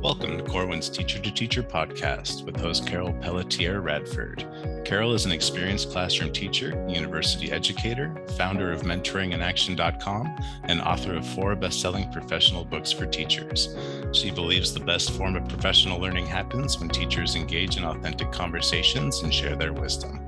Welcome to Corwin's Teacher to Teacher podcast with host Carol Pelletier Radford. Carol is an experienced classroom teacher, university educator, founder of mentoringandaction.com, and author of 4 best-selling professional books for teachers. She believes the best form of professional learning happens when teachers engage in authentic conversations and share their wisdom.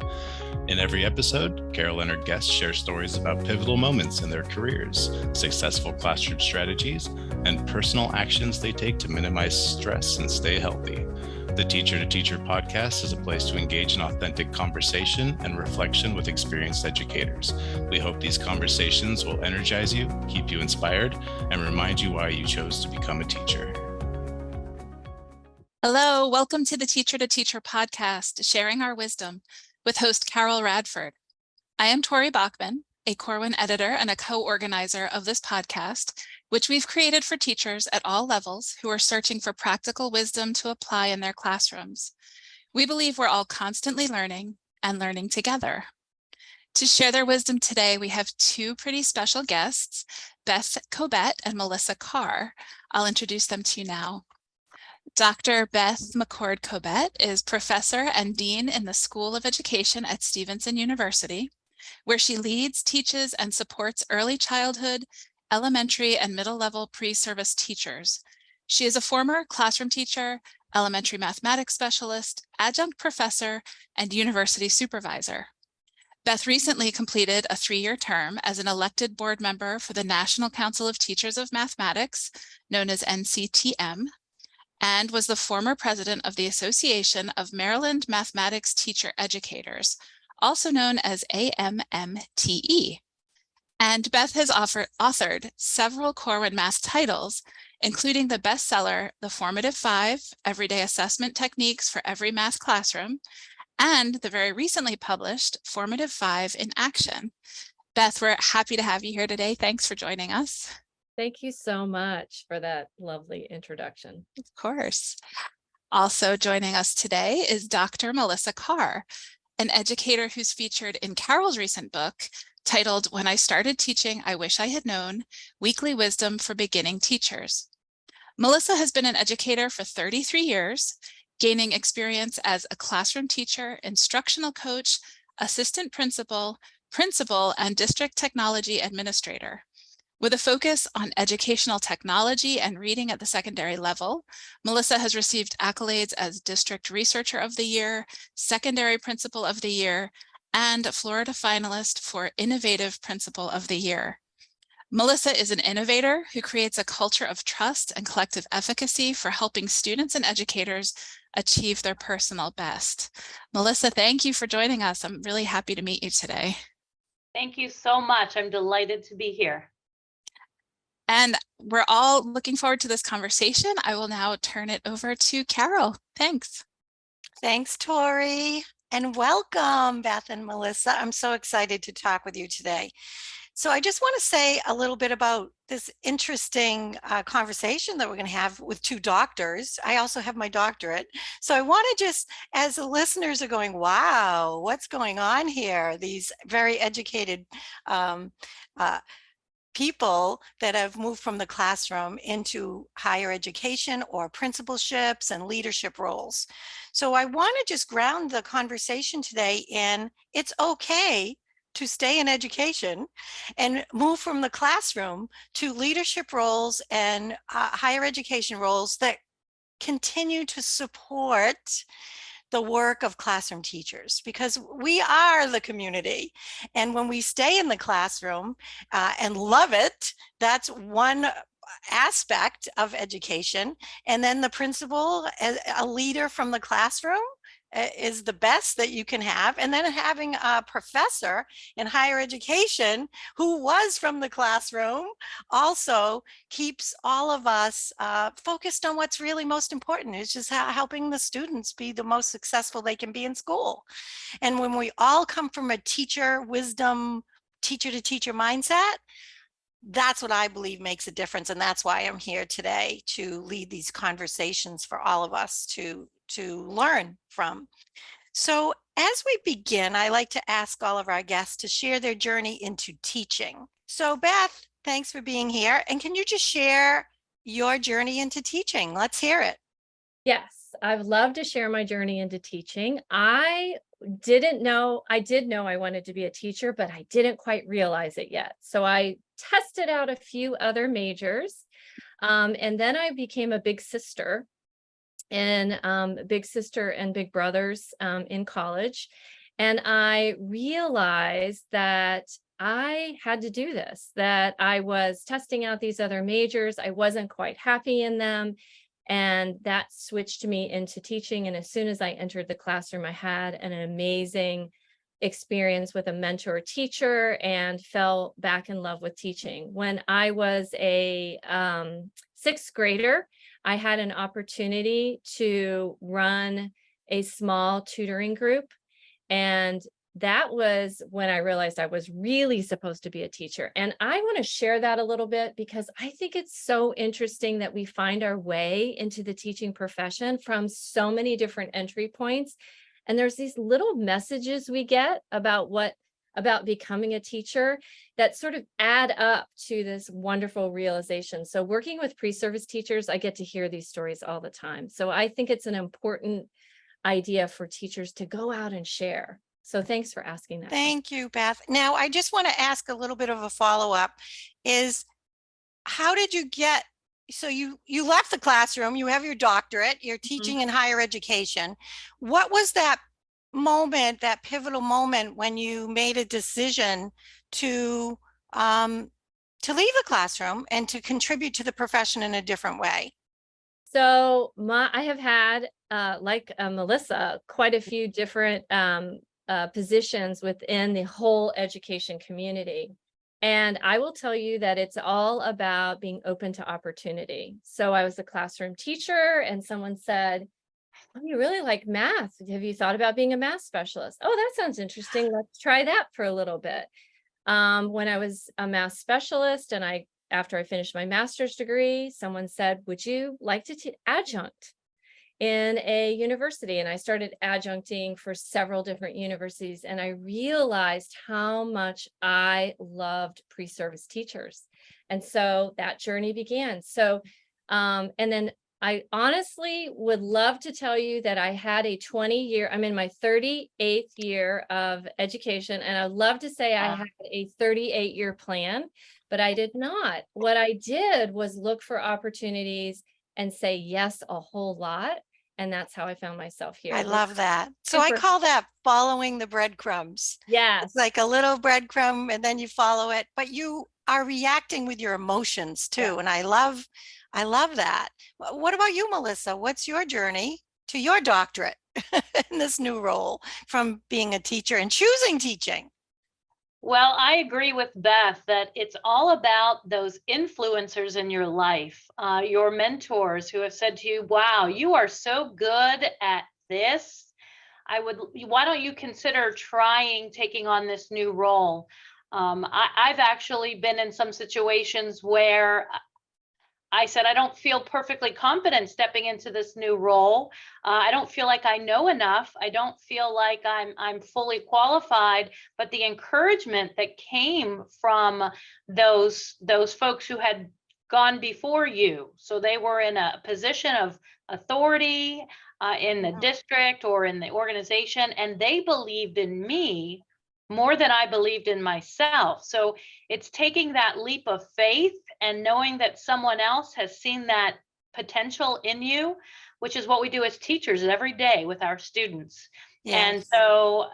In every episode, Carol and her guests share stories about pivotal moments in their careers, successful classroom strategies, and personal actions they take to minimize stress and stay healthy. The Teacher to Teacher podcast is a place to engage in authentic conversation and reflection with experienced educators. We hope these conversations will energize you, keep you inspired, and remind you why you chose to become a teacher. Hello, welcome to the Teacher to Teacher podcast, Sharing Our Wisdom, with host Carol Radford. I am Tori Bachman, a Corwin editor and a co-organizer of this podcast, which we've created for teachers at all levels who are searching for practical wisdom to apply in their classrooms. We believe we're all constantly learning and learning together. To share their wisdom today, we have 2 pretty special guests, Beth and Melissa Carr. I'll introduce them to you now. Dr. Beth McCord is professor and dean in the School of Education at Stevenson University, where she leads, teaches, and supports early childhood, elementary, and middle-level pre-service teachers. She is a former classroom teacher, elementary mathematics specialist, adjunct professor, and university supervisor. Beth recently completed a 3-year term as an elected board member for the National Council of Teachers of Mathematics, known as NCTM, and was the former president of the Association of Maryland Mathematics Teacher Educators, also known as AMMTE. And Beth has authored several Corwin Math titles, including the bestseller, The Formative 5, Everyday Assessment Techniques for Every Math Classroom, and the very recently published Formative 5 in Action. Beth, we're happy to have you here today. Thanks for joining us. Thank you so much for that lovely introduction. Of course. Also joining us today is Dr. Melissa Carr, an educator who's featured in Carol's recent book titled When I Started Teaching, I Wish I Had Known, Weekly Wisdom for Beginning Teachers. Melissa has been an educator for 33 years, gaining experience as a classroom teacher, instructional coach, assistant principal, and district technology administrator. With a focus on educational technology and reading at the secondary level, Melissa has received accolades as District Researcher of the Year, Secondary Principal of the Year, and Florida finalist for Innovative Principal of the Year. Melissa is an innovator who creates a culture of trust and collective efficacy for helping students and educators achieve their personal best. Melissa, thank you for joining us. I'm really happy to meet you today. Thank you so much. I'm delighted to be here. And we're all looking forward to this conversation. I will now turn it over to Carol. Thanks. Thanks, Tori, and welcome, Beth and Melissa. I'm so excited to talk with you today. So I just want to say a little bit about this interesting conversation that we're going to have with 2 doctors. I also have my doctorate. So I want to just, as the listeners are going, wow, what's going on here? These very educated people that have moved from the classroom into higher education or principalships and leadership roles. So I want to just ground the conversation today in it's okay to stay in education and move from the classroom to leadership roles and higher education roles that continue to support the work of classroom teachers, because we are the community. And when we stay in the classroom and love it, that's one aspect of education. And then the principal, a leader from the classroom, is the best that you can have. And then having a professor in higher education who was from the classroom also keeps all of us focused on what's really most important. It's just helping the students be the most successful they can be in school. And when we all come from a teacher wisdom, teacher to teacher mindset, that's what I believe makes a difference. And that's why I'm here today to lead these conversations for all of us to learn from. So as we begin, I like to ask all of our guests to share their journey into teaching. So Beth, thanks for being here. And can you just share your journey into teaching? Let's hear it. Yes, I would love to share my journey into teaching. I did know I wanted to be a teacher, but I didn't quite realize it yet. So I tested out a few other majors. And then I became a big sister and big brothers in college. And I realized that I had to do this, that I was testing out these other majors. I wasn't quite happy in them. And that switched me into teaching. And as soon as I entered the classroom, I had an amazing experience with a mentor teacher and fell back in love with teaching. When I was a sixth grader, I had an opportunity to run a small tutoring group. And that was when I realized I was really supposed to be a teacher. And I want to share that a little bit because I think it's so interesting that we find our way into the teaching profession from so many different entry points. And there's these little messages we get about becoming a teacher that sort of add up to this wonderful realization. So working with pre-service teachers, I get to hear these stories all the time. So I think it's an important idea for teachers to go out and share. So thanks for asking that. Thank you, Beth. Now, I just want to ask a little bit of a follow-up is how did you get, so you left the classroom, you have your doctorate, you're teaching in higher education. What was that moment, that pivotal moment when you made a decision to leave the classroom and to contribute to the profession in a different way? So I have had, like Melissa, quite a few different positions within the whole education community. And I will tell you that it's all about being open to opportunity. So I was a classroom teacher and someone said, "Oh, you really like math. Have you thought about being a math specialist?" "Oh, that sounds interesting. Let's try that for a little bit." When I was a math specialist and after I finished my master's degree, someone said, "Would you like to adjunct in a university?" And I started adjuncting for several different universities. And I realized how much I loved pre-service teachers. And so that journey began. So, and then I honestly would love to tell you that I had I'm in my 38th year of education. And I'd love to say I had a 38-year plan, but I did not. What I did was look for opportunities and say yes a whole lot. And that's how I found myself here. I love that. So I call that following the breadcrumbs. Yes. It's like a little breadcrumb and then you follow it, but you are reacting with your emotions too. Yeah. And I love that. What about you, Melissa? What's your journey to your doctorate in this new role from being a teacher and choosing teaching? Well, I agree with Beth that it's all about those influencers in your life, your mentors who have said to you, "Wow, you are so good at this. Why don't you consider taking on this new role?" I've actually been in some situations where I said, "I don't feel perfectly confident stepping into this new role. I don't feel like I know enough. I don't feel like I'm fully qualified." But the encouragement that came from those folks who had gone before you, so they were in a position of authority in the district or in the organization, and they believed in me more than I believed in myself. So it's taking that leap of faith and knowing that someone else has seen that potential in you, which is what we do as teachers every day with our students. Yes. And so,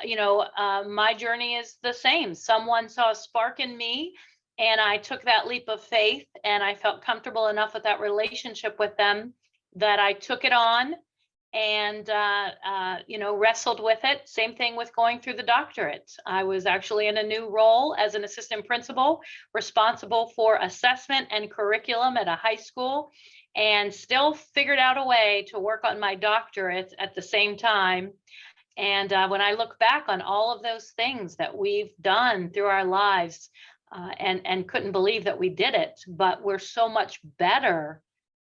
my journey is the same. Someone saw a spark in me and I took that leap of faith and I felt comfortable enough with that relationship with them that I took it on and wrestled with it. Same thing with going through the doctorate. I was actually in a new role as an assistant principal, responsible for assessment and curriculum at a high school, and still figured out a way to work on my doctorate at the same time. And when I look back on all of those things that we've done through our lives, and couldn't believe that we did it, but we're so much better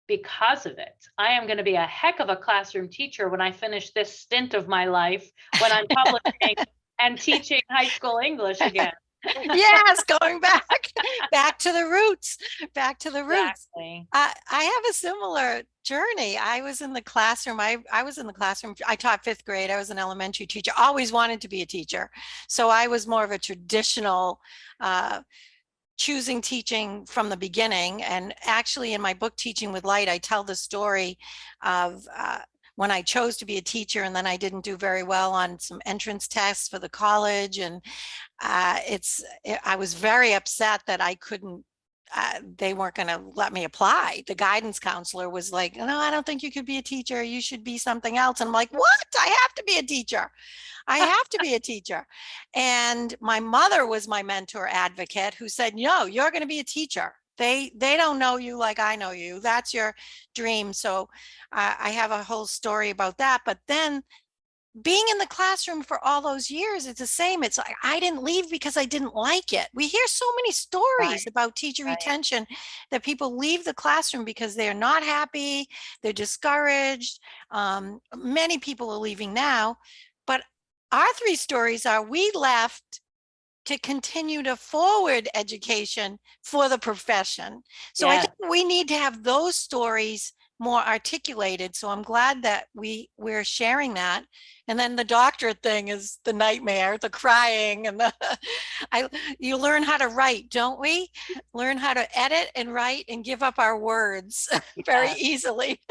because of it. I am going to be a heck of a classroom teacher when I finish this stint of my life, when I'm publishing and teaching high school English again. Yes, going back to the roots, back to the roots. Exactly. I have a similar journey. I was in the classroom. I was in the classroom. I taught fifth grade. I was an elementary teacher. Always wanted to be a teacher. So I was more of a traditional, choosing teaching from the beginning. And actually in my book, Teaching with Light, I tell the story of when I chose to be a teacher and then I didn't do very well on some entrance tests for the college. And I was very upset that I couldn't, they weren't going to let me apply. The guidance counselor was like, no, I don't think you could be a teacher. You should be something else. And I'm like, what? I have to be a teacher. I have to be a teacher. And my mother was my mentor advocate who said, no, you're going to be a teacher. They don't know you like I know you. That's your dream. So I have a whole story about that. But then being in the classroom for all those years, it's the same. It's like I didn't leave because I didn't like it. We hear so many stories about teacher retention that people leave the classroom because they're not happy, they're discouraged. Many people are leaving now, but our three stories are we left to continue to forward education for the profession. So I think we need to have those stories more articulated. So I'm glad that we're sharing that. And then the doctorate thing is the nightmare, the crying and you learn how to write, don't we? Learn how to edit and write and give up our words very easily.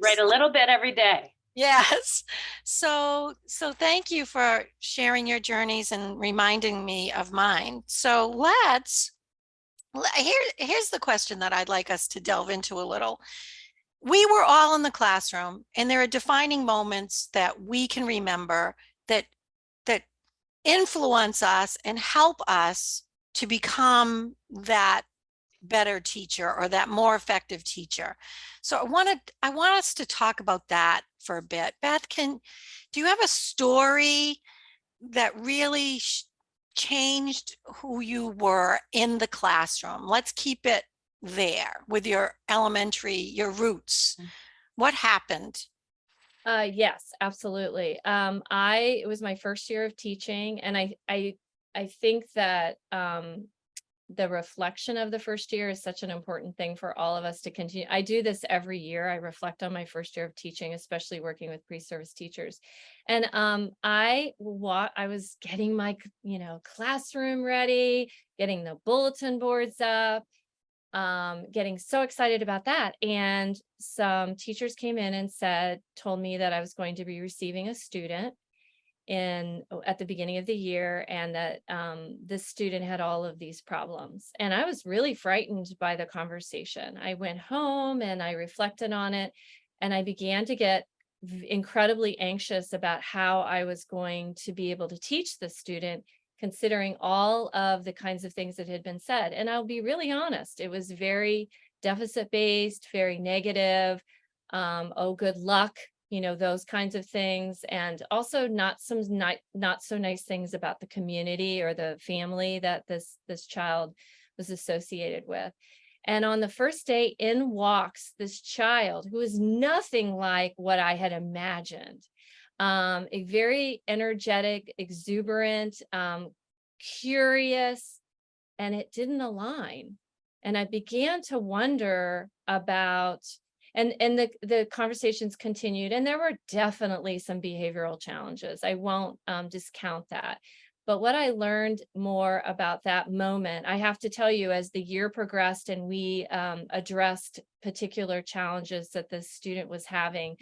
Write a little bit every day. Yes. So thank you for sharing your journeys and reminding me of mine. So here's the question that I'd like us to delve into a little. We were all in the classroom and there are defining moments that we can remember that influence us and help us to become that better teacher or that more effective teacher. So I want us to talk about that for a bit. Beth, do you have a story that really changed who you were in the classroom? Let's keep it there with your roots. What happened? Yes, absolutely. It was my first year of teaching, and I think that the reflection of the first year is such an important thing for all of us to continue. I do this every year. I reflect on my first year of teaching, especially working with pre-service teachers. And I was getting my, classroom ready, getting the bulletin boards up, getting so excited about that. And some teachers came in and told me that I was going to be receiving a student at the beginning of the year, and that this student had all of these problems. And I was really frightened by the conversation. I went home and I reflected on it, and I began to get incredibly anxious about how I was going to be able to teach the student, considering all of the kinds of things that had been said. And I'll be really honest, it was very deficit-based, very negative. Oh, good luck, those kinds of things. And also not so nice things about the community or the family that this child was associated with. And on the first day, in walks this child who is nothing like what I had imagined. A very energetic, exuberant, curious, and it didn't align. And I began to wonder about, and the conversations continued, and there were definitely some behavioral challenges. I won't discount that. But what I learned more about that moment, I have to tell you, as the year progressed and we addressed particular challenges that the student was having,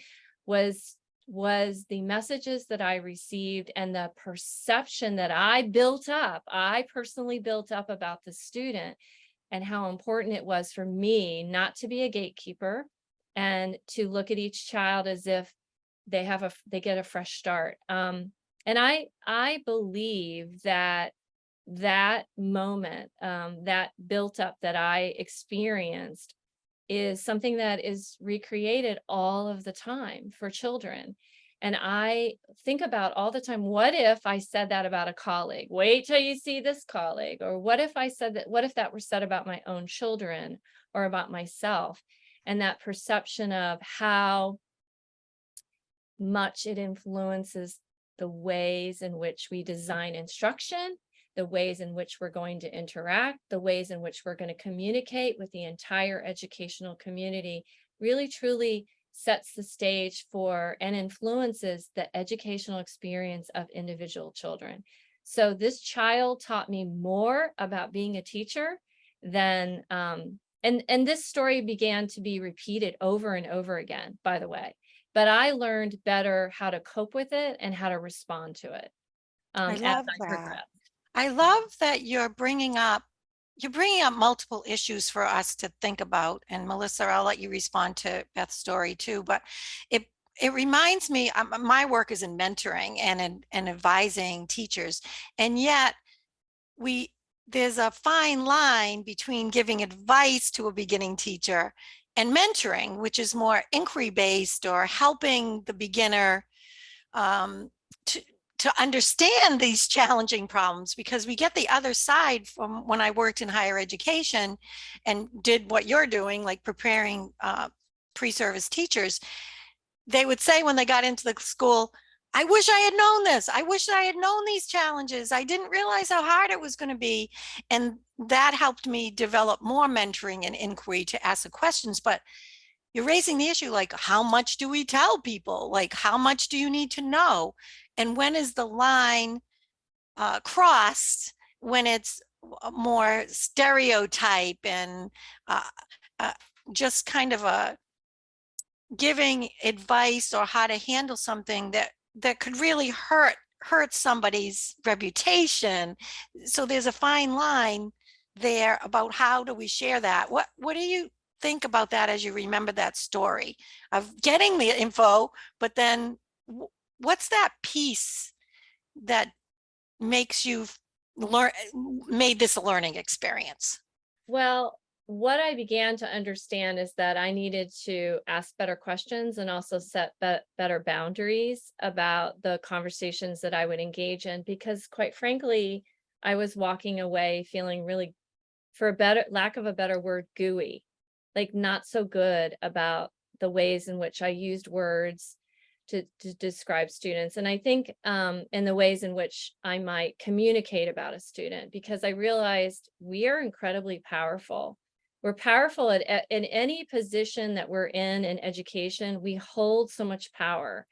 was the messages that I received and the perception that I personally built up about the student, and how important it was for me not to be a gatekeeper and to look at each child as if they get a fresh start. And I believe that moment, that built up that I experienced, is something that is recreated all of the time for children. And I think about all the time, what if I said that about a colleague? Wait till you see this colleague. Or what if that were said about my own children or about myself? And that perception of how much it influences the ways in which we design instruction, the ways in which we're going to interact, the ways in which we're going to communicate with the entire educational community, really truly sets the stage for and influences the educational experience of individual children. So this child taught me more about being a teacher than, and this story began to be repeated over and over again, by the way, but I learned better how to cope with it and how to respond to it. I As love I that. progressed. I love that you're bringing up multiple issues for us to think about. And Melissa, I'll let you respond to Beth's story too, but it reminds me, my work is in mentoring and advising teachers. And yet there's a fine line between giving advice to a beginning teacher and mentoring, which is more inquiry based or helping the beginner to understand these challenging problems, because we get the other side from when I worked in higher education and did what you're doing, like preparing pre-service teachers. They would say when they got into the school, I wish I had known this. I wish I had known these challenges. I didn't realize how hard it was going to be. And that helped me develop more mentoring and inquiry to ask the questions. But you're raising the issue, like, how much do we tell people? Like, how much do you need to know? And when is the line crossed, when it's more stereotype and just kind of a giving advice or how to handle something that could really hurt somebody's reputation? So there's a fine line there about how do we share that. What do you think about that as you remember that story of getting the info, but then what's that piece that makes you made this a learning experience? Well, what I began to understand is that I needed to ask better questions and also set better boundaries about the conversations that I would engage in, because quite frankly, I was walking away feeling really, for a better lack of a better word, gooey, like not so good about the ways in which I used words to describe students. And I think in the ways in which I might communicate about a student, because I realized we are incredibly powerful. We're powerful in any position that we're in education. We hold so much power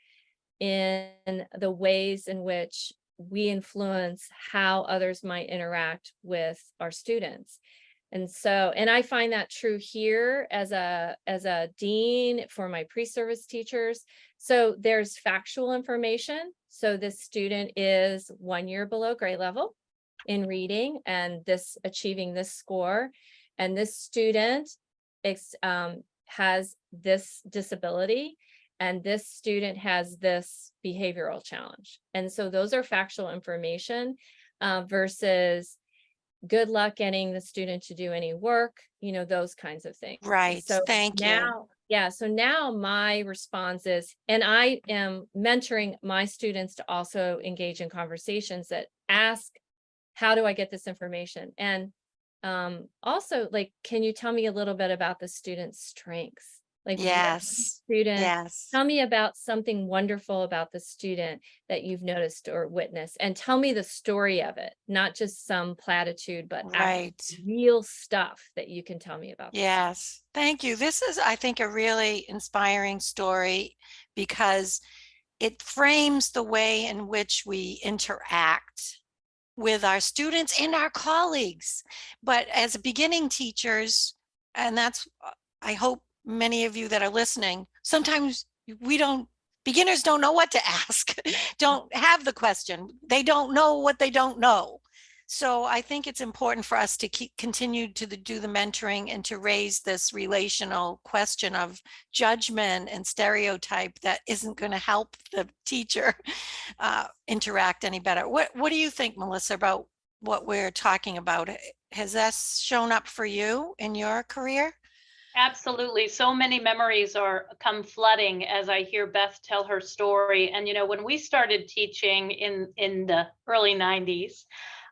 in the ways in which we influence how others might interact with our students. And so, and I find that true here as a dean for my pre-service teachers. So there's factual information. So this student is 1 year below grade level in reading and achieving this score. And this student has this disability, and this student has this behavioral challenge. And so those are factual information versus good luck getting the student to do any work, those kinds of things. Right. So Thank you. Yeah. So now my response is, and I am mentoring my students to also engage in conversations that ask, how do I get this information? And also, like, can you tell me a little bit about the student's strengths? Like, yes. Tell me about something wonderful about the student that you've noticed or witnessed, and tell me the story of it, not just some platitude, but right, real stuff that you can tell me about. Yes. Thank you. This is, I think, a really inspiring story because it frames the way in which we interact with our students and our colleagues. But as beginning teachers, and that's, I hope many of you that are listening, sometimes beginners don't know what to ask, don't have the question. They don't know what they don't know. So I think it's important for us to continue to do the mentoring and to raise this relational question of judgment and stereotype that isn't going to help the teacher interact any better. What do you think, Melissa, about what we're talking about? Has that shown up for you in your career? Absolutely. So many memories come flooding as I hear Beth tell her story. And, when we started teaching in the early 90s,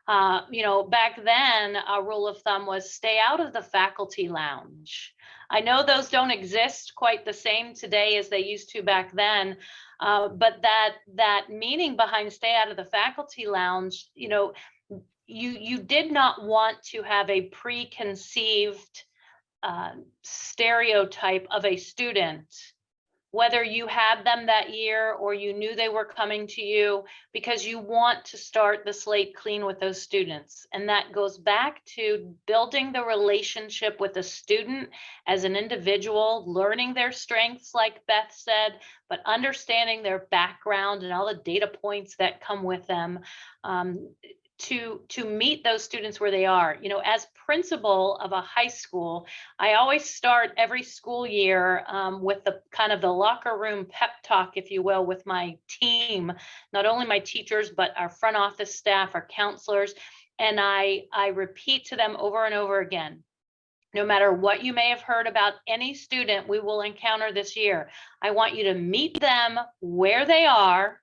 back then, a rule of thumb was stay out of the faculty lounge. I know those don't exist quite the same today as they used to back then, but that meaning behind stay out of the faculty lounge, you did not want to have a preconceived stereotype of a student, whether you had them that year or you knew they were coming to you, because you want to start the slate clean with those students. And that goes back to building the relationship with the student as an individual, learning their strengths, like Beth said, but understanding their background and all the data points that come with them. To meet those students where they are. As principal of a high school, I always start every school year with the kind of the locker room pep talk, if you will, with my team, not only my teachers, but our front office staff, our counselors. And I repeat to them over and over again, no matter what you may have heard about any student we will encounter this year, I want you to meet them where they are,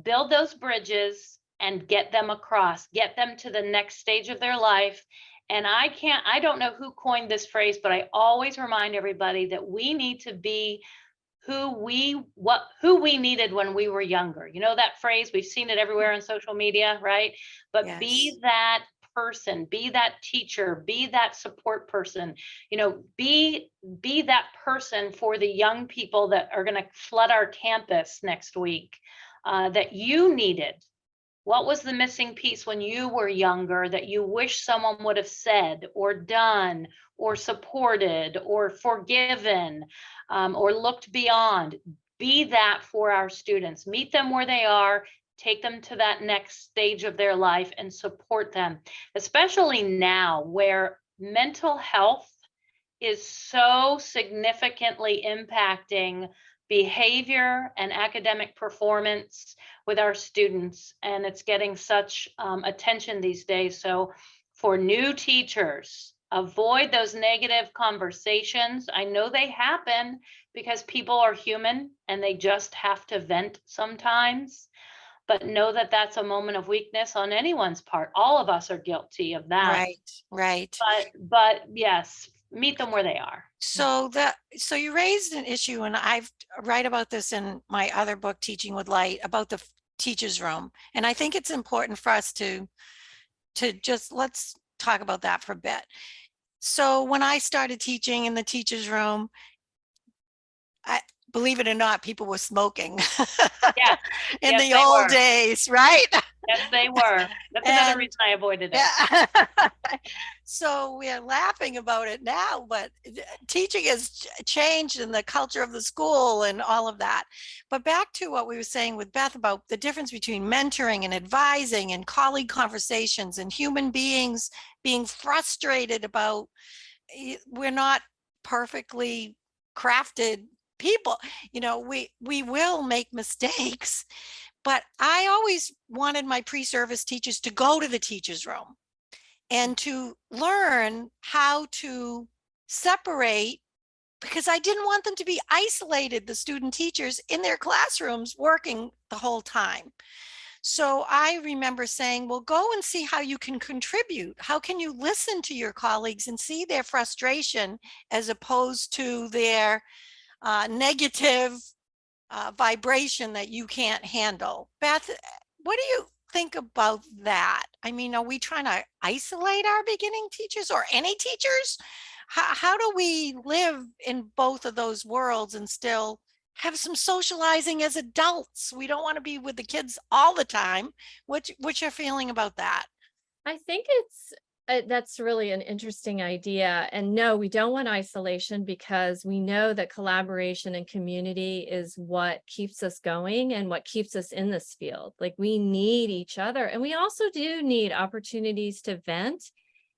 build those bridges, and get them across, get them to the next stage of their life. And I don't know who coined this phrase, but I always remind everybody that we need to be who we needed when we were younger. That phrase, we've seen it everywhere on social media, right? But Yes. Be that person, be that teacher, be that support person, be that person for the young people that are going to flood our campus next week, that you needed. What was the missing piece when you were younger that you wish someone would have said or done or supported or forgiven, or looked beyond? Be that for our students. Meet them where they are, take them to that next stage of their life and support them, especially now where mental health is so significantly impacting behavior and academic performance with our students, and it's getting such attention these days. So for new teachers, avoid those negative conversations. I know they happen because people are human and they just have to vent sometimes, but know that that's a moment of weakness on anyone's part. All of us are guilty of that. Right. But yes, meet them where they are. So you raised an issue, and I write about this in my other book, Teaching with Light, about the teacher's room. And I think it's important for us to just, let's talk about that for a bit. So when I started teaching in the teacher's room, believe it or not, people were smoking. Yeah. In the old days, right? Yes, they were. That's another reason I avoided it. Yeah. So we're laughing about it now, but teaching has changed in the culture of the school and all of that. But back to what we were saying with Beth about the difference between mentoring and advising and colleague conversations and human beings being frustrated about we're not perfectly crafted people. We will make mistakes, but I always wanted my pre-service teachers to go to the teacher's room and to learn how to separate, because I didn't want them to be isolated, the student teachers in their classrooms working the whole time. So I remember saying, well, go and see how you can contribute. How can you listen to your colleagues and see their frustration as opposed to their negative vibration that you can't handle? Beth, what do you think about that? I mean, are we trying to isolate our beginning teachers or any teachers? How do we live in both of those worlds and still have some socializing as adults? We don't want to be with the kids all the time. What's your feeling about that? I think that's really an interesting idea. And no, we don't want isolation, because we know that collaboration and community is what keeps us going and what keeps us in this field. Like, we need each other, and we also do need opportunities to vent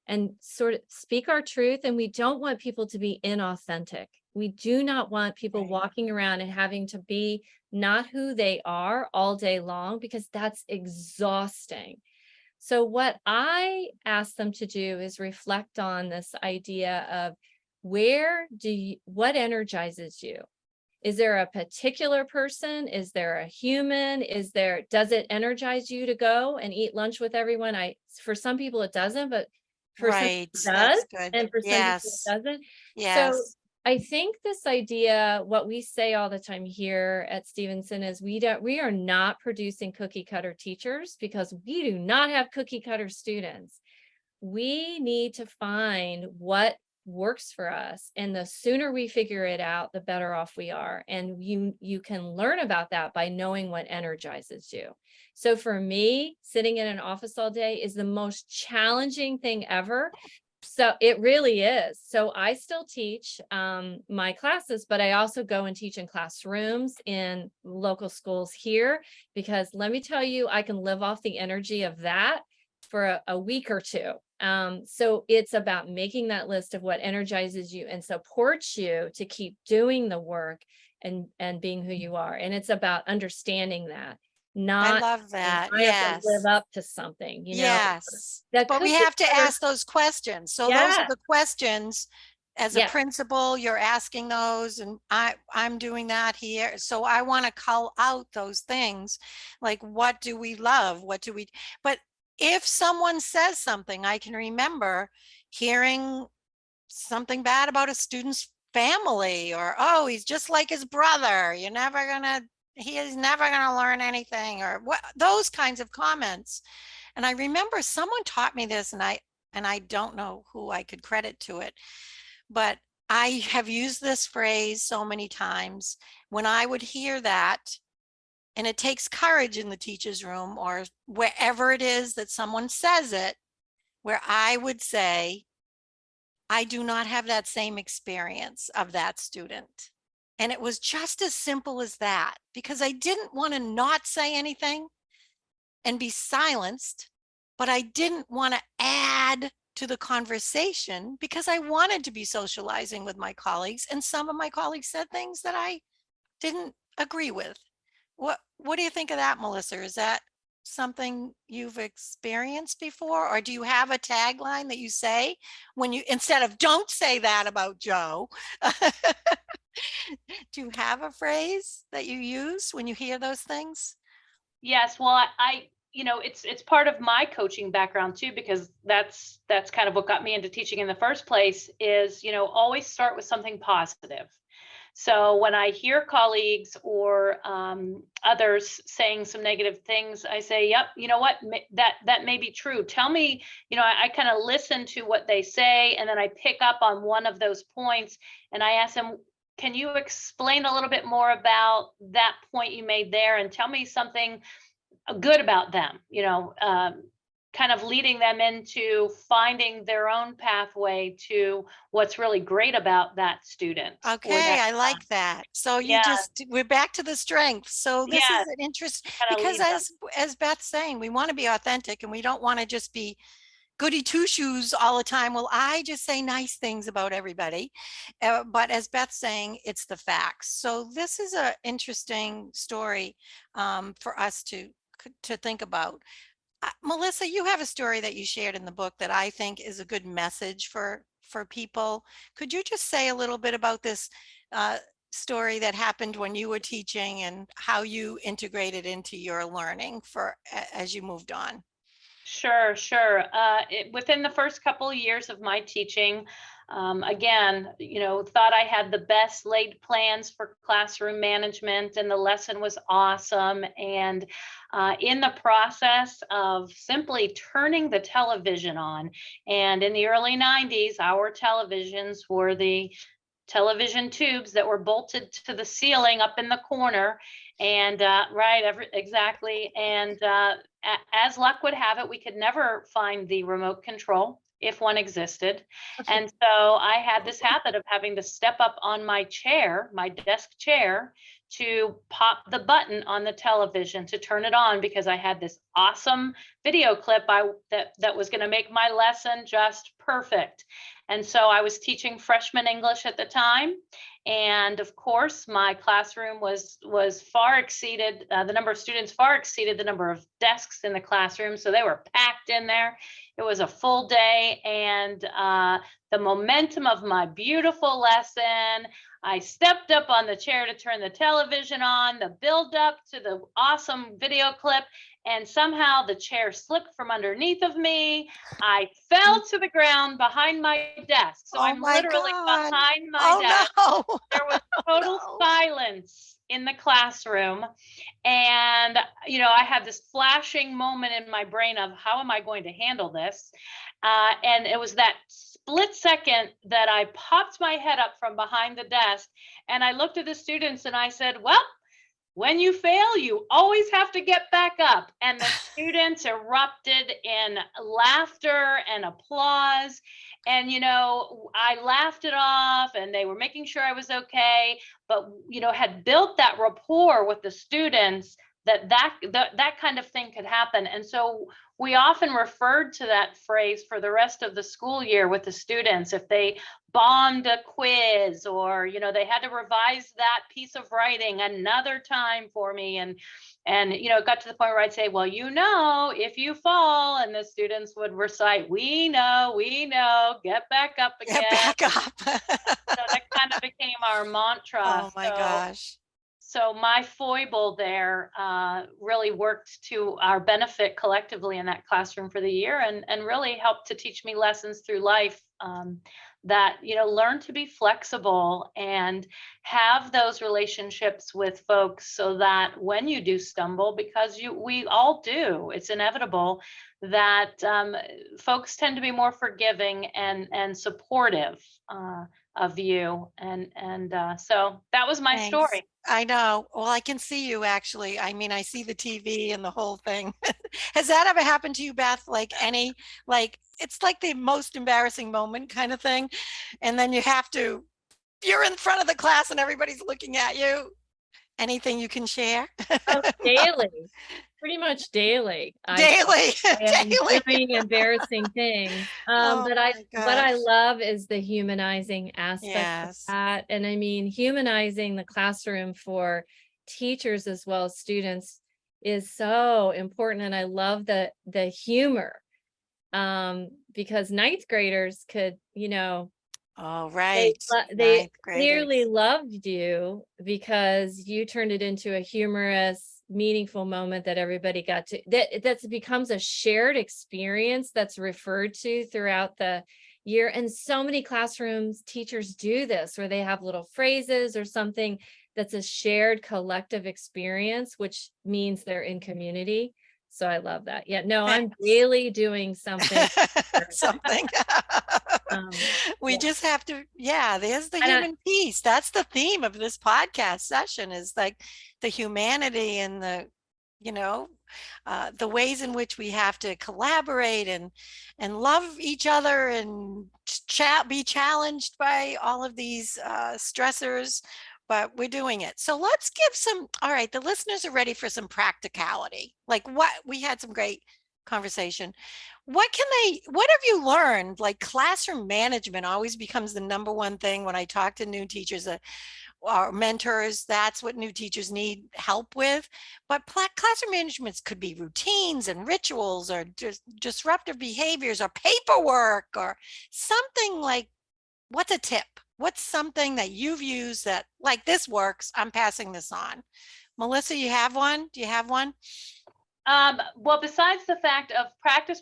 and sort of speak our truth. And we don't want people to be inauthentic. We do not want people walking around and having to be not who they are all day long, because that's exhausting. So what I ask them to do is reflect on this idea of what energizes you? Is there a particular person? Is there a human? Does it energize you to go and eat lunch with everyone? For some people it doesn't, but for some people it does. And for some people it doesn't. Yes. So I think this idea, what we say all the time here at Stevenson is we are not producing cookie cutter teachers, because we do not have cookie cutter students. We need to find what works for us, and the sooner we figure it out, the better off we are. And you can learn about that by knowing what energizes you. So for me, sitting in an office all day is the most challenging thing ever. So it really is. So I still teach my classes, but I also go and teach in classrooms in local schools here, because let me tell you, I can live off the energy of that for a week or two. So it's about making that list of what energizes you and supports you to keep doing the work and being who you are. And it's about understanding that, I not love that. I have to Yes. live up to something, Yes. that But we cookie have to cutter- ask those questions. So those Yeah. are the questions as a Yeah. principal, you're asking those, and I'm doing that here. So I want to call out those things, like, what do we love? What do we, but if someone says something, I can remember hearing something bad about a student's family, or, oh, he's just like his brother. He is never gonna learn anything, or what, those kinds of comments. And I remember someone taught me this, and I don't know who I could credit to it, but I have used this phrase so many times when I would hear that. And it takes courage in the teacher's room or wherever it is that someone says it, where I would say, I do not have that same experience of that student. And it was just as simple as that, because I didn't want to not say anything and be silenced, but I didn't want to add to the conversation because I wanted to be socializing with my colleagues. And some of my colleagues said things that I didn't agree with. What do you think of that, Melissa? Is that something you've experienced before? Or do you have a tagline that you say when you, instead of "don't say that about Joe," do you have a phrase that you use when you hear those things? Yes, well, it's part of my coaching background too, because that's kind of what got me into teaching in the first place is, always start with something positive. So when I hear colleagues or others saying some negative things, I say, yep, you know what, that may be true. Tell me, I kind of listen to what they say, and then I pick up on one of those points and I ask them, can you explain a little bit more about that point you made there, and tell me something good about them, kind of leading them into finding their own pathway to what's really great about that student. or Okay, that I like that. So Yeah, we're back to the strength. So this yeah, is an interest, kind of because lead them. as Beth's saying, we want to be authentic and we don't want to just be goody two shoes all the time. Well, I just say nice things about everybody. But as Beth's saying, it's the facts. So this is an interesting story for us to think about. Melissa, you have a story that you shared in the book that I think is a good message for people. Could you just say a little bit about this story that happened when you were teaching and how you integrated into your learning as you moved on? Sure, sure. Within the first couple of years of my teaching, again, thought I had the best laid plans for classroom management, and the lesson was awesome. And in the process of simply turning the television on, and in the early 90s, our televisions were the television tubes that were bolted to the ceiling up in the corner. And exactly. And as luck would have it, we could never find the remote control if one existed. And so I had this habit of having to step up on my chair, my desk chair, to pop the button on the television to turn it on, because I had this awesome video clip that was going to make my lesson just perfect. And so I was teaching freshman English at the time. And of course, my classroom was far exceeded, the number of students far exceeded the number of desks in the classroom. So they were packed in there. It was a full day. And the momentum of my beautiful lesson, I stepped up on the chair to turn the television on, the build up to the awesome video clip, and somehow the chair slipped from underneath of me. I fell to the ground behind my desk. So Oh I'm my literally God. behind my Oh desk. no. There was total No. silence in the classroom. And, I had this flashing moment in my brain of how am I going to handle this? And it was that split second that I popped my head up from behind the desk and I looked at the students and I said, well, when you fail, you always have to get back up. And the students erupted in laughter and applause. And, I laughed it off and they were making sure I was okay, but, had built that rapport with the students that kind of thing could happen. And so we often referred to that phrase for the rest of the school year with the students. If they bombed a quiz or, they had to revise that piece of writing another time for me. And, it got to the point where I'd say, well, if you fall, and the students would recite, we know, get back up again. Get back up. So that kind of became our mantra. Oh my gosh. So my foible there really worked to our benefit collectively in that classroom for the year, and really helped to teach me lessons through life that, learn to be flexible and have those relationships with folks so that when you do stumble, because we all do, it's inevitable, that folks tend to be more forgiving and supportive of you. And so that was my Thanks. story. I know. Well, I can see you actually. I mean, I see the TV and the whole thing. Has that ever happened to you, Beth? It's like the most embarrassing moment kind of thing. And then you're in front of the class and everybody's looking at you. Anything you can share? Oh, daily, pretty much daily. Daily. I am Daily. doing embarrassing things. Oh But my what I gosh. love is the humanizing aspect of Yes. that. And I mean, humanizing the classroom for teachers as well as students is so important. And I love the humor. Because ninth graders could, Oh, right. they Ninth clearly graders. loved you because you turned it into a humorous, meaningful moment that everybody got to, that becomes a shared experience that's referred to throughout the year. And so many classrooms, teachers do this where they have little phrases or something that's a shared collective experience, which means they're in community. So I love that. Yeah, no, I'm really doing something. Something. We Yeah. just have to, there's the And human piece. That's the theme of this podcast session, is like the humanity and the ways in which we have to collaborate and love each other and be challenged by all of these stressors, but we're doing it. So let's give all right, the listeners are ready for some practicality. We had some great conversation. What have you learned? Like, classroom management always becomes the number one thing when I talk to new teachers or mentors. That's what new teachers need help with. But classroom management could be routines and rituals or just disruptive behaviors or paperwork or something. Like, what's a tip? What's something that you've used that, like, this works, I'm passing this on? Melissa, you have one? Do you have one? Well, besides the fact of practice,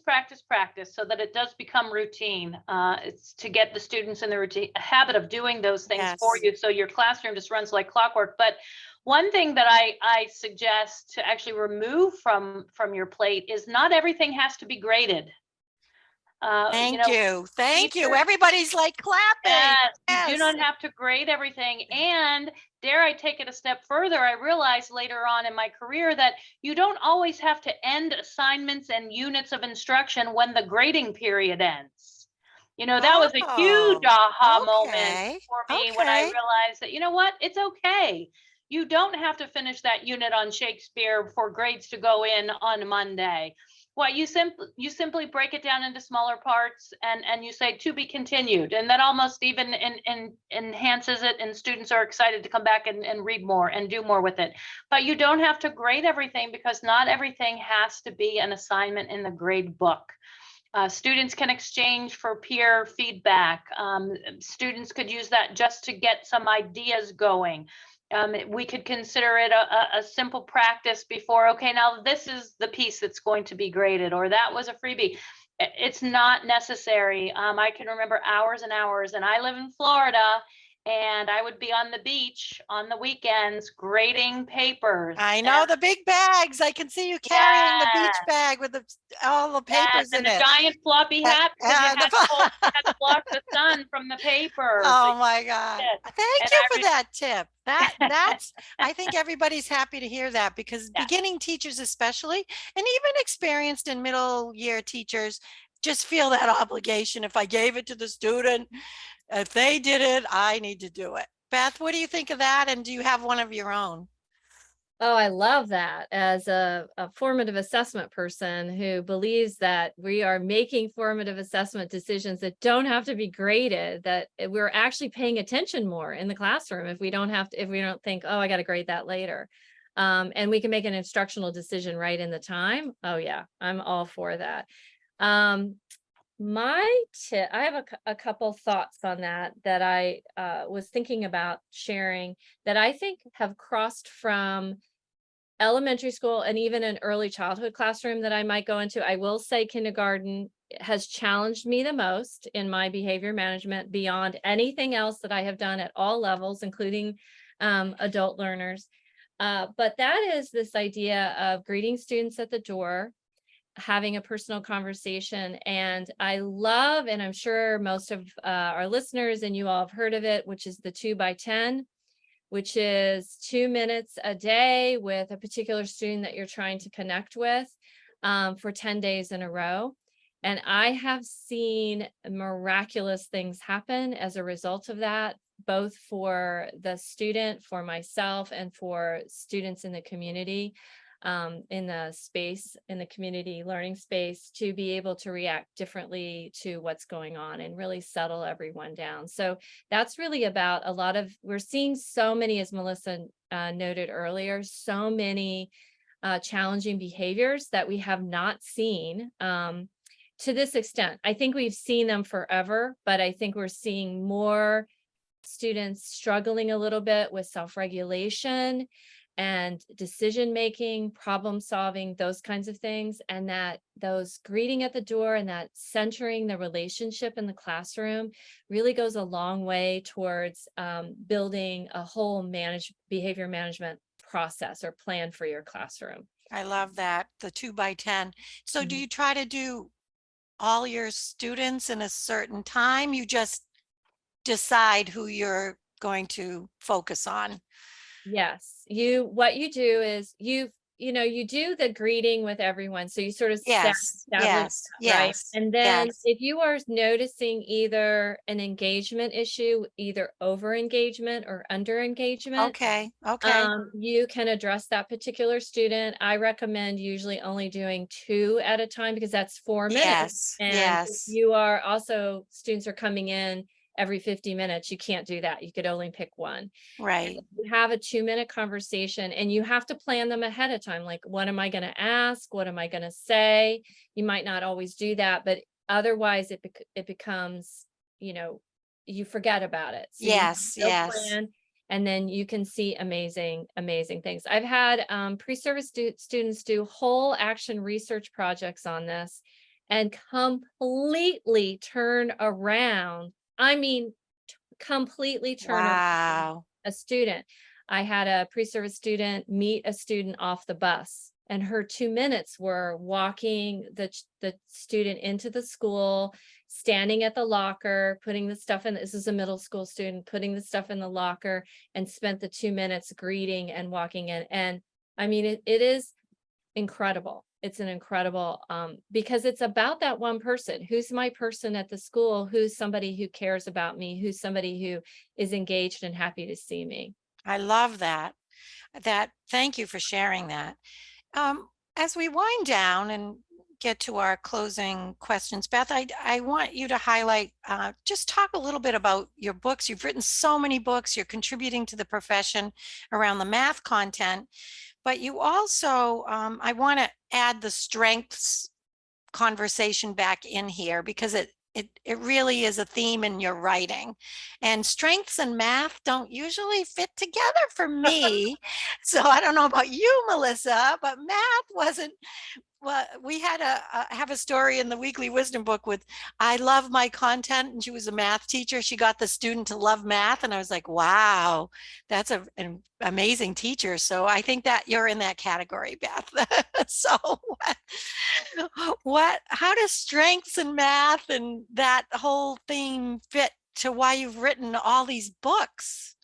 so that it does become routine, it's to get the students in the habit of doing those things for you, so your classroom just runs like clockwork. But one thing that I suggest to actually remove from your plate is not everything has to be graded. Thank you. Everybody's like clapping. Yes, you do not have to grade everything. And dare I take it a step further, I realized later on in my career that you don't always have to end assignments and units of instruction when the grading period ends. That was a huge aha moment for me when I realized that, what, it's okay. You don't have to finish that unit on Shakespeare for grades to go in on Monday. Well, you simply break it down into smaller parts and you say to be continued, and that almost even enhances it, and students are excited to come back and read more and do more with it. But you don't have to grade everything, because not everything has to be an assignment in the grade book. Students can exchange for peer feedback. Students could use that just to get some ideas going. We could consider it a simple practice before, okay, now this is the piece that's going to be graded, or that was a freebie. It's not necessary. I can remember hours and hours, and I live in Florida, and I would be on the beach on the weekends grading papers. I know, the big bags. I can see you carrying the beach bag with all the papers in and the it. giant floppy hat, because you had to block the sun from the paper. Oh my God. Thank And you for that tip. That's, I think everybody's happy to hear that, because beginning teachers especially, and even experienced and middle year teachers, just feel that obligation. If I gave it to the student, if they did it, I need to do it. Beth, what do you think of that? And do you have one of your own? Oh, I love that. As a formative assessment person who believes that we are making formative assessment decisions that don't have to be graded, that we're actually paying attention more in the classroom if we don't think, oh, I got to grade that later. And we can make an instructional decision right in the time. Oh yeah, I'm all for that. My tip, I have a couple thoughts on that I was thinking about sharing, that I think have crossed from elementary school and even an early childhood classroom that I might go into. I will say kindergarten has challenged me the most in my behavior management beyond anything else that I have done at all levels, including adult learners. But that is this idea of greeting students at the door, having a personal conversation. And I love, and I'm sure most of our listeners and you all have heard of it, which is the 2x10, which is 2 minutes a day with a particular student that you're trying to connect with for 10 days in a row. And I have seen miraculous things happen as a result of that, both for the student, for myself, and for students in the community, in the community learning space, to be able to react differently to what's going on and really settle everyone down. So that's really about we're seeing so many, as Melissa noted earlier, so many challenging behaviors that we have not seen to this extent. I think we've seen them forever, but I think we're seeing more students struggling a little bit with self-regulation and decision-making, problem solving, those kinds of things. And that those greeting at the door and that centering the relationship in the classroom really goes a long way towards building a whole behavior management process or plan for your classroom. I love that, the 2x10. So do you try to do all your students in a certain time? You just decide who you're going to focus on? Yes, what you do is you do the greeting with everyone. So you sort of establish that, right? And then if you are noticing either an engagement issue, either over engagement or under engagement, you can address that particular student. I recommend usually only doing 2 at a time, because that's 4 minutes. And if you are also, students are coming in every 50 minutes, you can't do that. You could only pick one. Right. You have a 2-minute conversation, and you have to plan them ahead of time. Like, what am I going to ask? What am I going to say? You might not always do that, but otherwise it becomes, you forget about it. So plan, and then you can see amazing things. I've had pre-service students do whole action research projects on this and completely turn around. I mean, completely turn around a student. I had a pre-service student meet a student off the bus, and her 2 minutes were walking the student into the school, standing at the locker, putting the stuff in. This is a middle school student, putting the stuff in the locker, and spent the 2 minutes greeting and walking in. And I mean, it is incredible. It's an incredible, because it's about that one person. Who's my person at the school? Who's somebody who cares about me? Who's somebody who is engaged and happy to see me? I love that. Thank you for sharing that. As we wind down and get to our closing questions, Beth, I want you to highlight, just talk a little bit about your books. You've written so many books. You're contributing to the profession around the math content. But you also, I want to add the strengths conversation back in here, because it really is a theme in your writing. And strengths and math don't usually fit together for me. So I don't know about you, Melissa, but math wasn't. Well, we had have a story in the weekly wisdom book with, I love my content, and she was a math teacher. She got the student to love math, and I was like, wow, that's an amazing teacher. So I think that you're in that category, Beth. So how does strengths and math and that whole theme fit to why you've written all these books?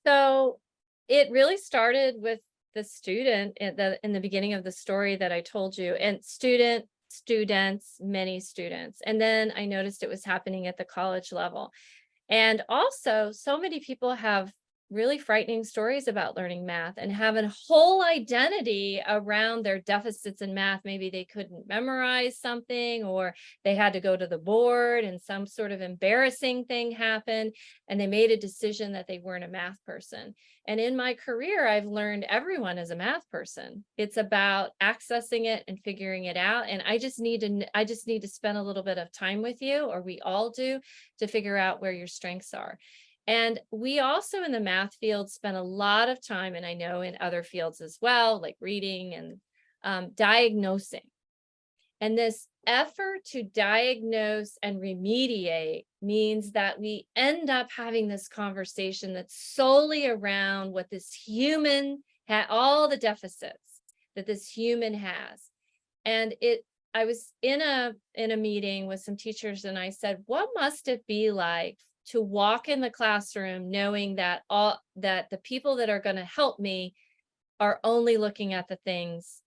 So it really started with the student in the beginning of the story that I told you, and students, many students. And then I noticed it was happening at the college level. And also, so many people have really frightening stories about learning math and have a whole identity around their deficits in math. Maybe they couldn't memorize something, or they had to go to the board and some sort of embarrassing thing happened, and they made a decision that they weren't a math person. And in my career, I've learned everyone is a math person. It's about accessing it and figuring it out. And I just need to spend a little bit of time with you, or we all do, to figure out where your strengths are. And we also in the math field spend a lot of time, and I know in other fields as well, like reading and diagnosing. And this effort to diagnose and remediate means that we end up having this conversation that's solely around what this human all the deficits that this human has. And I was in a meeting with some teachers, and I said, what must it be like to walk in the classroom knowing that the people that are going to help me are only looking at the things,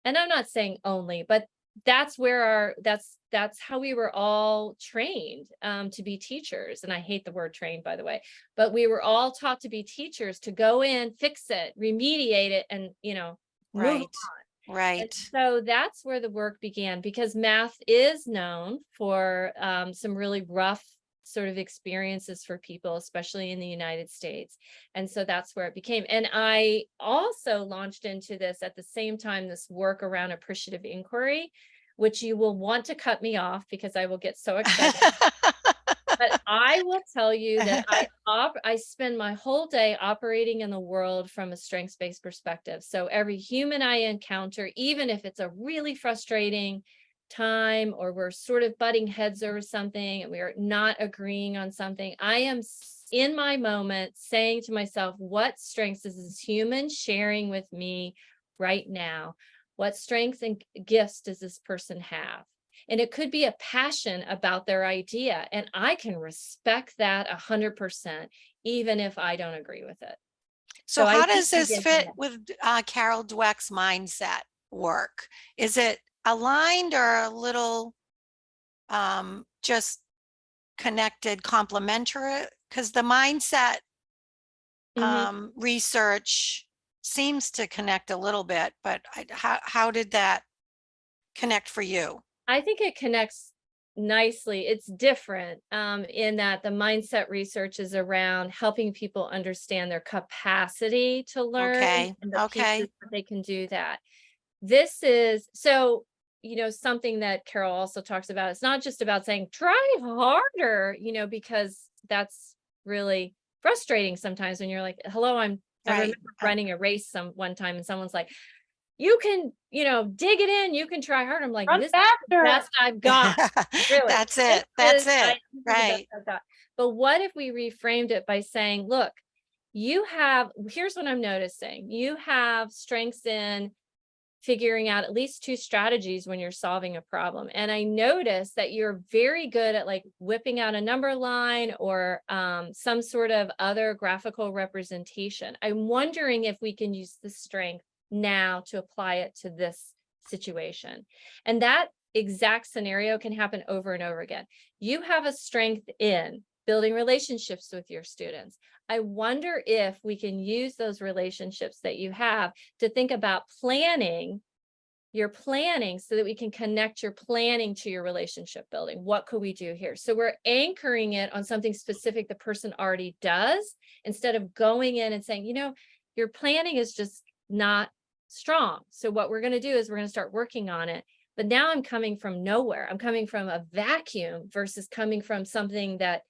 and I'm not saying only, but that's where that's how we were all trained to be teachers. And I hate the word trained, by the way, but we were all taught to be teachers, to go in, fix it, remediate it, and move on. Right. And so that's where the work began, because math is known for some really rough sort of experiences for people, especially in the United States. And so that's where it became. And I also launched into this at the same time, this work around appreciative inquiry, which you will want to cut me off because I will get so excited. But I will tell you that I spend my whole day operating in the world from a strengths-based perspective. So every human I encounter, even if it's a really frustrating time, or we're sort of butting heads over something and we are not agreeing on something, I am in my moment saying to myself, what strengths is this human sharing with me right now? What strengths and gifts does this person have? And it could be a passion about their idea, and I can respect that 100%, even if I don't agree with it. So how does this fit with Carol Dweck's mindset work? Is it aligned or a little just connected, complementary? Because the mindset research seems to connect a little bit, but how did that connect for you? I think it connects nicely. It's different in that the mindset research is around helping people understand their capacity to learn and the pieces that they can do that. This is something that Carol also talks about. It's not just about saying try harder, because that's really frustrating sometimes when you're like, hello, I remember running a race one time, and someone's like, you can, dig it in, you can try hard. I'm like, this is the best I've got. Really. That's it. Right. But what if we reframed it by saying, look, here's what I'm noticing. You have strengths in figuring out at least 2 strategies when you're solving a problem. And I noticed that you're very good at like whipping out a number line or some sort of other graphical representation. I'm wondering if we can use the strength now to apply it to this situation. And that exact scenario can happen over and over again. You have a strength in building relationships with your students. I wonder if we can use those relationships that you have to think about your planning so that we can connect your planning to your relationship building. What could we do here? So we're anchoring it on something specific the person already does, instead of going in and saying, your planning is just not strong. So what we're going to do is we're going to start working on it. But now I'm coming from nowhere. I'm coming from a vacuum versus coming from something that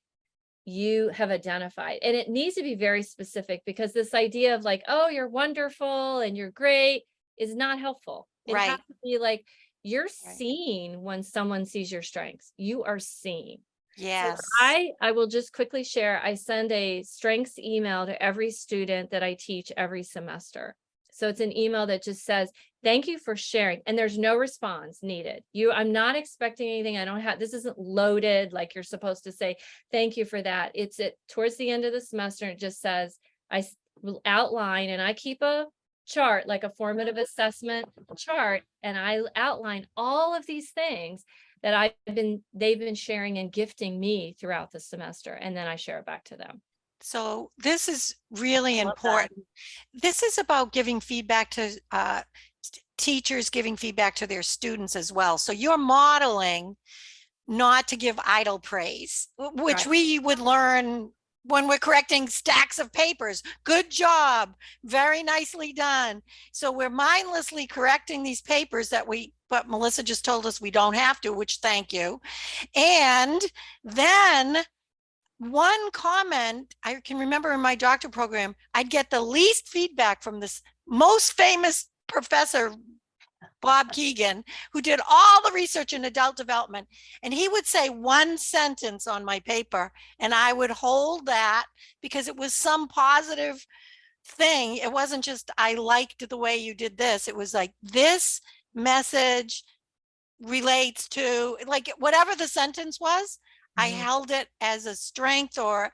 you have identified. And it needs to be very specific, because this idea of like, oh, you're wonderful and you're great is not helpful. It has Right. to be like, you're Right. seen when someone sees your strengths. You are seen. So Yes. I will just quickly share, I send a strengths email to every student that I teach every semester. So it's an email that just says, thank you for sharing. And there's no response needed. I'm not expecting anything. I don't have, this isn't loaded like you're supposed to say, thank you for that. It's towards the end of the semester. It just says, I will outline, and I keep a chart, like a formative assessment chart. And I outline all of these things that they've been sharing and gifting me throughout the semester. And then I share it back to them. So this is really I love that. important. This is about giving feedback to teachers, giving feedback to their students as well. So you're modeling not to give idle praise, which Right. we would learn when we're correcting stacks of papers. Good job, very nicely done. So we're mindlessly correcting these papers but Melissa just told us we don't have to, which thank you. And then one comment I can remember in my doctoral program, I'd get the least feedback from this most famous professor, Bob Keegan, who did all the research in adult development. And he would say one sentence on my paper, and I would hold that because it was some positive thing. It wasn't just, I liked the way you did this. It was like, this message relates to, like, whatever the sentence was, I held it as a strength or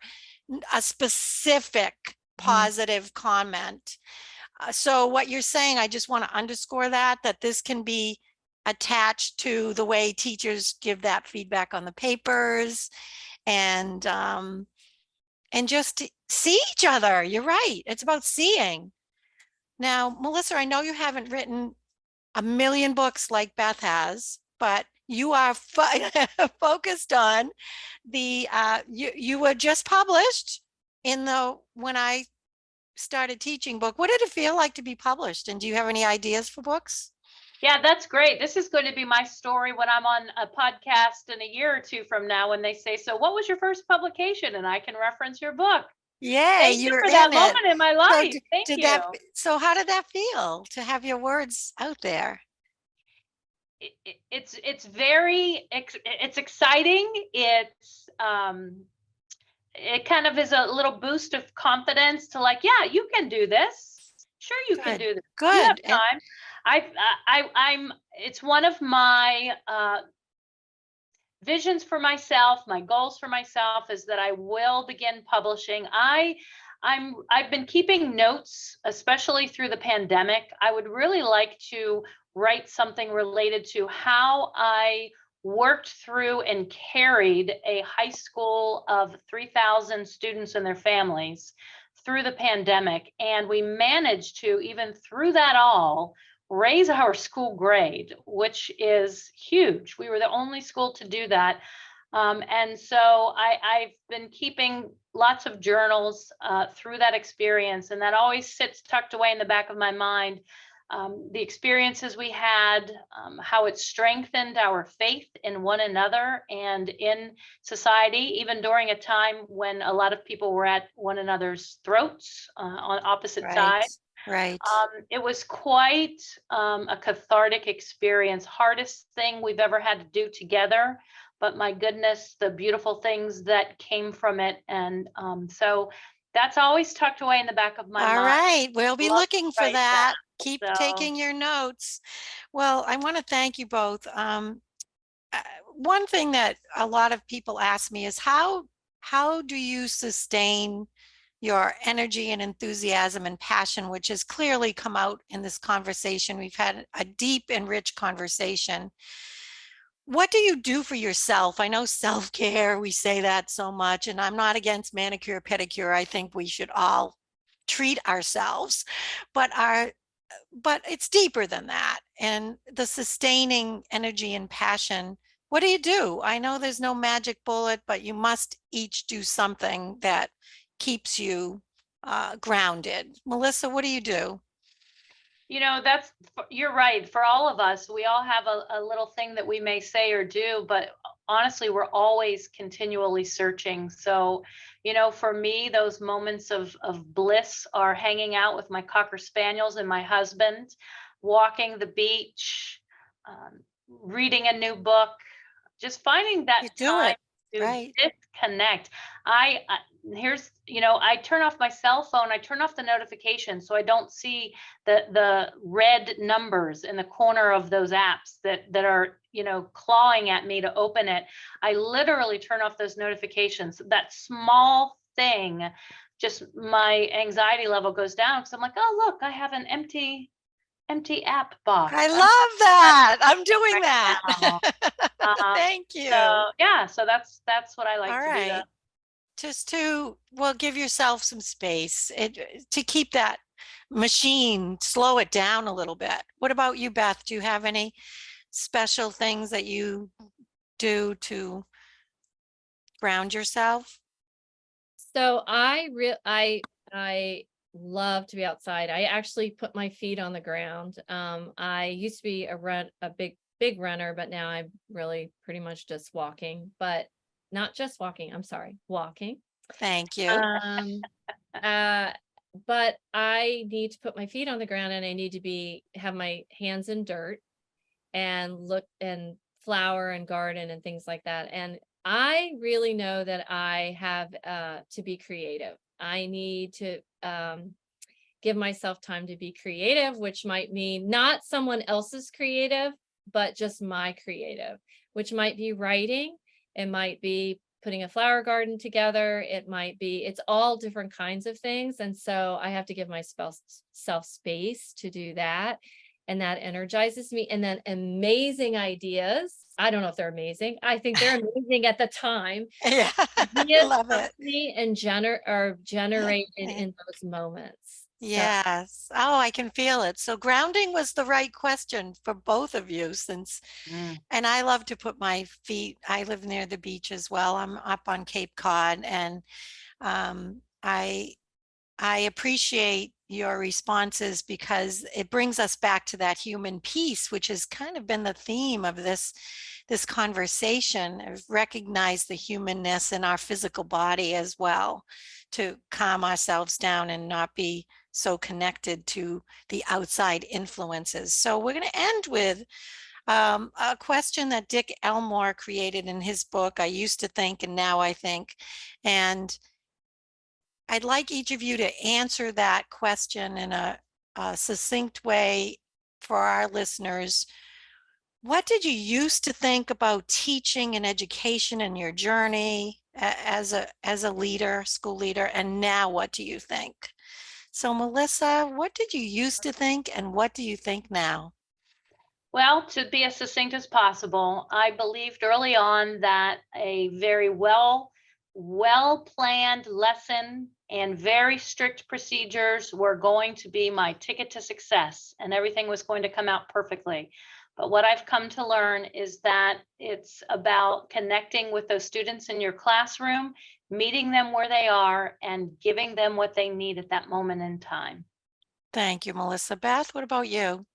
a specific positive comment. So what you're saying, I just want to underscore that this can be attached to the way teachers give that feedback on the papers, and just to see each other. You're right. It's about seeing. Now, Melissa, I know you haven't written a million books like Beth has, but you are focused on the, you were just published in the When I Started Teaching book. What did it feel like to be published? And do you have any ideas for books? Yeah, that's great. This is going to be my story when I'm on a podcast in a year or two from now, when they say, so what was your first publication? And I can reference your book. Yeah, Thank you you're for that in moment it. in my So life. did Thank you. that, so how did that feel to have your words out there? It's very, it's exciting. It kind of is a little boost of confidence to like, yeah, you can do this. Sure, you can Good. do this. Good. You have time. I'm. It's one of my visions for myself. My goals for myself is that I will begin publishing. I've been keeping notes, especially through the pandemic. I would really like to write something related to how I worked through and carried a high school of 3,000 students and their families through the pandemic. And we managed to, even through that all, raise our school grade, which is huge. We were the only school to do that. And so I've been keeping lots of journals through that experience, and that always sits tucked away in the back of my mind. The experiences we had, how it strengthened our faith in one another and in society, even during a time when a lot of people were at one another's throats on opposite sides. Right. It was quite a cathartic experience. Hardest thing we've ever had to do together, but my goodness, the beautiful things that came from it. And so that's always tucked away in the back of my mind. All right, we'll be looking for that. Keep So taking your notes. Well, I want to thank you both. One thing that a lot of people ask me is how do you sustain your energy and enthusiasm and passion, which has clearly come out in this conversation. We've had a deep and rich conversation. What do you do for yourself? I know self-care, we say that so much, and I'm not against manicure, pedicure. I think we should all treat ourselves, but it's deeper than that. And the sustaining energy and passion, what do you do? I know there's no magic bullet, but you must each do something that keeps you grounded. Melissa, what do you do? You're right. For all of us, we all have a little thing that we may say or do, but honestly, we're always continually searching. So, for me, those moments of bliss are hanging out with my Cocker Spaniels and my husband, walking the beach, reading a new book, just finding that You do time it, to right? disconnect. I turn off my cell phone. I turn off the notifications so I don't see the red numbers in the corner of those apps that are, clawing at me to open it. I literally turn off those notifications. That small thing, just my anxiety level goes down because I'm like, oh, look, I have an empty app box. I love that. I'm doing Right that. now. Thank you. So that's what I like All to do. right. Just to, well, give yourself some space to keep that machine, slow it down a little bit. What about you, Beth? Do you have any special things that you do to ground yourself? So I love to be outside. I actually put my feet on the ground. I used to be a big runner, but now I'm really pretty much just walking, but not just walking. I'm sorry, walking. Thank you. But I need to put my feet on the ground and I need to have my hands in dirt and look and flower and garden and things like that. And I really know that I have to be creative. I need to give myself time to be creative, which might mean not someone else's creative, but just my creative, which might be writing. It might be putting a flower garden together. It's all different kinds of things. And so I have to give myself space to do that. And that energizes me. And then amazing ideas. I don't know if they're amazing. I think they're amazing at the time. Yeah, love it. And are generated in those moments. Yes. Oh, I can feel it. So grounding was the right question for both of you and I love to put my feet, I live near the beach as well. I'm up on Cape Cod and I appreciate your responses because it brings us back to that human piece, which has kind of been the theme of this conversation. I've recognized the humanness in our physical body as well, to calm ourselves down and not be so connected to the outside influences. So we're going to end with a question that Dick Elmore created in his book, I Used to Think and Now I Think. And I'd like each of you to answer that question in a succinct way for our listeners. What did you used to think about teaching and education in your journey as a leader, school leader, and now what do you think? So Melissa, what did you used to think and what do you think now? Well, to be as succinct as possible, I believed early on that a very well-planned lesson and very strict procedures were going to be my ticket to success and everything was going to come out perfectly. But what I've come to learn is that it's about connecting with those students in your classroom, meeting them where they are, and giving them what they need at that moment in time. Thank you, Melissa. Beth, what about you?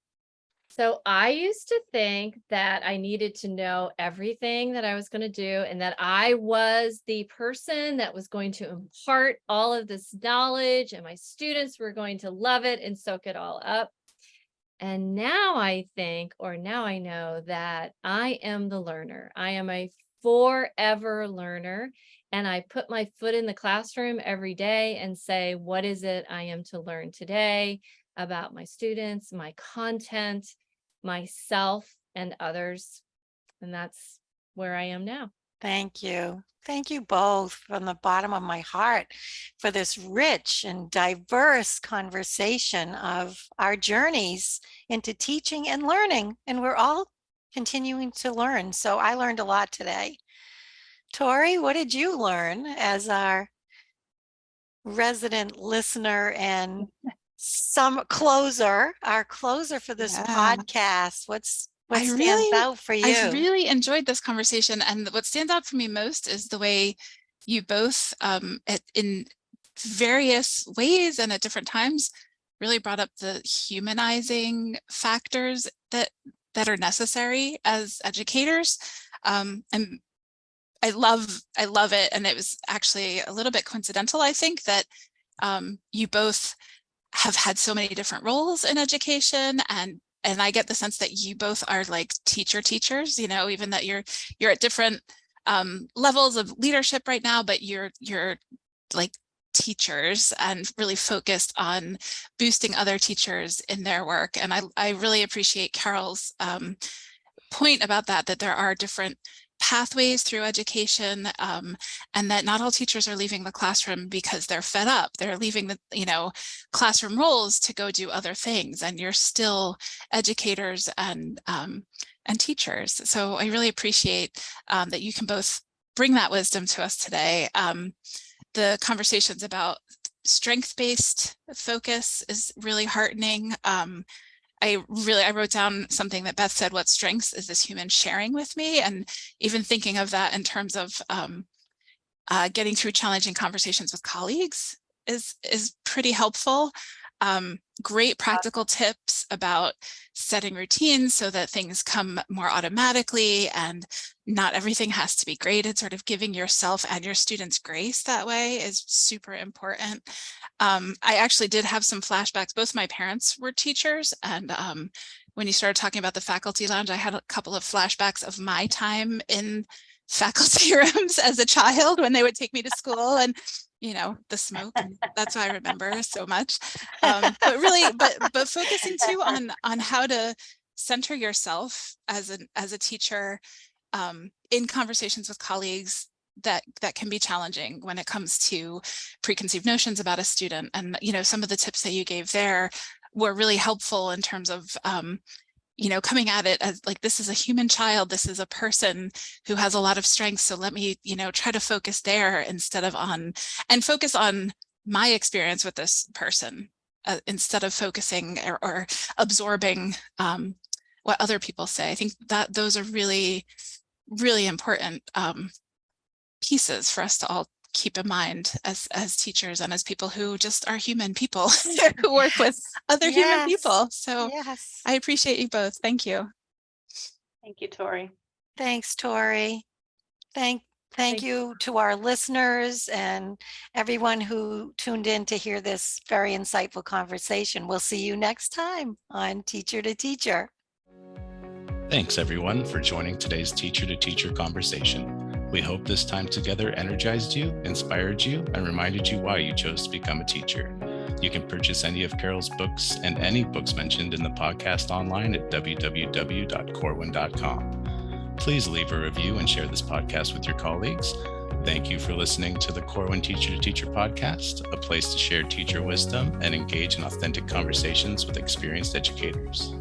So I used to think that I needed to know everything that I was going to do and that I was the person that was going to impart all of this knowledge and my students were going to love it and soak it all up. And now I know that I am the learner. I am a forever learner. And I put my foot in the classroom every day and say, what is it I am to learn today about my students, my content, myself, and others? And that's where I am now. Thank you. Thank you both from the bottom of my heart for this rich and diverse conversation of our journeys into teaching and learning. And we're all continuing to learn. So I learned a lot today. Tori, what did you learn as our resident listener and our closer for this podcast? What stands out for you? I've really enjoyed this conversation. And what stands out for me most is the way you both, in various ways and at different times, really brought up the humanizing factors that are necessary as educators. And I love it. And it was actually a little bit coincidental, I think, that you both have had so many different roles in education, and I get the sense that you both are like teachers, you know, even that you're at different levels of leadership right now, but you're like teachers and really focused on boosting other teachers in their work. And I really appreciate Carol's point about that there are different pathways through education, and that not all teachers are leaving the classroom because they're fed up. They're leaving the, you know, classroom roles to go do other things, and you're still educators and teachers. So I really appreciate that you can both bring that wisdom to us today. The conversations about strength-based focus is really heartening. I wrote down something that Beth said, what strengths is this human sharing with me? And even thinking of that in terms of getting through challenging conversations with colleagues is pretty helpful. Great practical tips about setting routines so that things come more automatically and not everything has to be graded. Sort of giving yourself and your students grace that way is super important. I actually did have some flashbacks. Both my parents were teachers, and when you started talking about the faculty lounge, I had a couple of flashbacks of my time in faculty rooms as a child when they would take me to school, and you know, the smoke. That's what I remember so much. But really, but focusing too on how to center yourself as a teacher in conversations with colleagues that can be challenging when it comes to preconceived notions about a student. And you know, some of the tips that you gave there were really helpful in terms of you know, coming at it as like, this is a human child, this is a person who has a lot of strengths. So let me, you know, try to focus there instead of focus on my experience with this person instead of focusing or absorbing what other people say. I think that those are really, really important pieces for us to all keep in mind as teachers and as people who just are human people who work with other human people. So yes. I appreciate you both. Thank you. Thank you, Tori. Thanks, Tori. Thank you to our listeners and everyone who tuned in to hear this very insightful conversation. We'll see you next time on Teacher to Teacher. Thanks, everyone, for joining today's Teacher to Teacher conversation. We hope this time together energized you, inspired you, and reminded you why you chose to become a teacher. You can purchase any of Carol's books and any books mentioned in the podcast online at www.corwin.com. Please leave a review and share this podcast with your colleagues. Thank you for listening to the Corwin Teacher to Teacher podcast, a place to share teacher wisdom and engage in authentic conversations with experienced educators.